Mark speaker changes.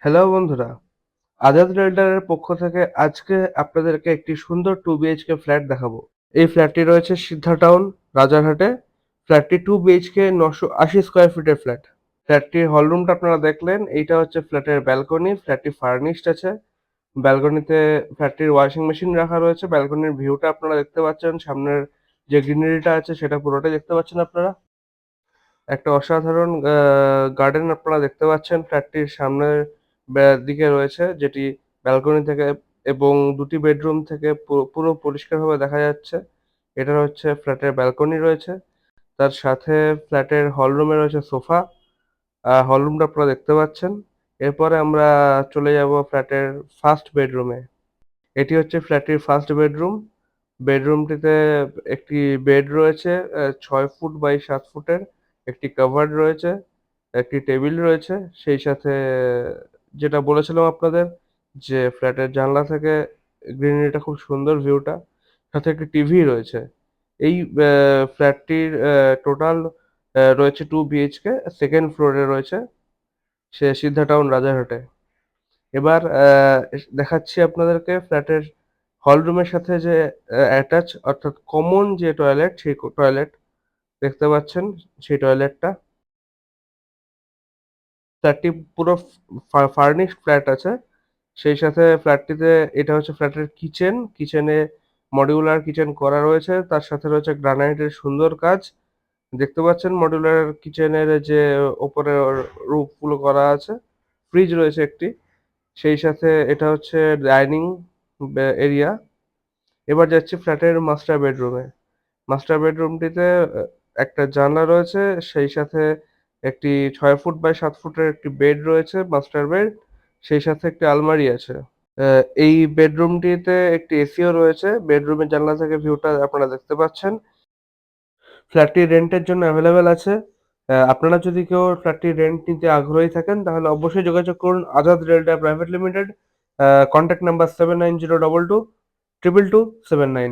Speaker 1: Hello বন্ধুরা, আজাদ রেল্টারের পক্ষ থেকে আজকে আপনাদেরকে একটি সুন্দর 2 বিএইচকে ফ্ল্যাট দেখাবো। এই ফ্ল্যাটটি রয়েছে সিদ্ধা টাউন, রাজারহাটে। ফ্ল্যাটটি 2 বিএইচকে 980 স্কয়ার ফিটের ফ্ল্যাট। ফ্ল্যাটটির হলরুমটা আপনারা দেখলেন, এইটা হচ্ছে ফ্ল্যাটের ব্যালকনি। ফ্ল্যাটটি ফার্নিশড আছে। ব্যালকনিতে ফ্ল্যাটটির ওয়াশিং মেশিন রাখা রয়েছে। ব্যালকনির ভিউটা আপনারা দেখতে পাচ্ছেন। সামনের যে গ্রিনারিটা আছে সেটা পুরোটাই দেখতে পাচ্ছেন আপনারা। একটা অসাধারণ গার্ডেন আপনারা দেখতে পাচ্ছেন ফ্ল্যাটটির সামনের দিকে রয়েছে, যেটি ব্যালকনি থেকে এবং দুটি বেডরুম থেকে পুরো পরিষ্কারভাবে দেখা যাচ্ছে। এটা হচ্ছে ফ্ল্যাটের ব্যালকনি রয়েছে। তার সাথে ফ্ল্যাটের হলরুমে রয়েছে সোফা। হলরুমটা আপনারা দেখতে পাচ্ছেন। এরপরে আমরা চলে যাব ফ্ল্যাটের ফার্স্ট বেডরুমে। এটি হচ্ছে ফ্ল্যাটটির ফার্স্ট বেডরুম। বেডরুমটিতে একটি বেড রয়েছে ৬ ফুট বাই ৭ ফুটের। একটি কাভার্ড রয়েছে, একটি টেবিল রয়েছে। সেই সাথে যেটা বলেছিলাম আপনাদের যে ফ্ল্যাটের জানলা থেকে গ্রিনারিটা খুব সুন্দর ভিউটা। সাথে একটি টিভি রয়েছে। এই ফ্ল্যাটটির টোটাল রয়েছে 2 বিএইচকে, 2nd ফ্লোরে রয়েছে। সিদ্ধা টাউন, রাজারহাটে। এবার দেখাচ্ছি আপনাদেরকে ফ্ল্যাটের হলরুমের সাথে যে অ্যাটাচ অর্থাৎ কমন যে টয়লেট, সেই টয়লেট দেখতে পাচ্ছেন, সেই টয়লেটটা। ফ্ল্যাটটি পুরো ফার্নিশড ফ্ল্যাট আছে। সেই সাথে ফ্ল্যাটটিতে এটা হচ্ছে ফ্ল্যাটের কিচেন। কিচেনে মডিউলার কিচেন করা রয়েছে। তার সাথে রয়েছে গ্রানাইটের সুন্দর কাজ। দেখতে পাচ্ছেন মডিউলার কিচেনের যে ওপরে রুফগুলো করা আছে। ফ্রিজ রয়েছে একটি। সেই সাথে এটা হচ্ছে ডাইনিং এরিয়া। এবার যাচ্ছি ফ্ল্যাটের মাস্টার বেডরুমে। মাস্টার বেডরুমটিতে একটা জানলা রয়েছে, সেই সাথে একটি ৬ ফুট বাই ৭ ফুটের একটি বেড রয়েছে, মাস্টার বেড। সেই সাথে একটি আলমারি আছে। এই বেডরুমটিতে একটি এসিও রয়েছে। বেডরুমের জানলা থেকে ভিউটা আপনারা দেখতে পাচ্ছেন। ফ্ল্যাটটি রেন্টের জন্য এভেলেবেল আছে। আপনারা যদি কেউ ফ্ল্যাটটি রেন্ট নিতে আগ্রহী থাকেন তাহলে অবশ্যই যোগাযোগ করুন Azad Realty Private Limited. Contact number 7902222279।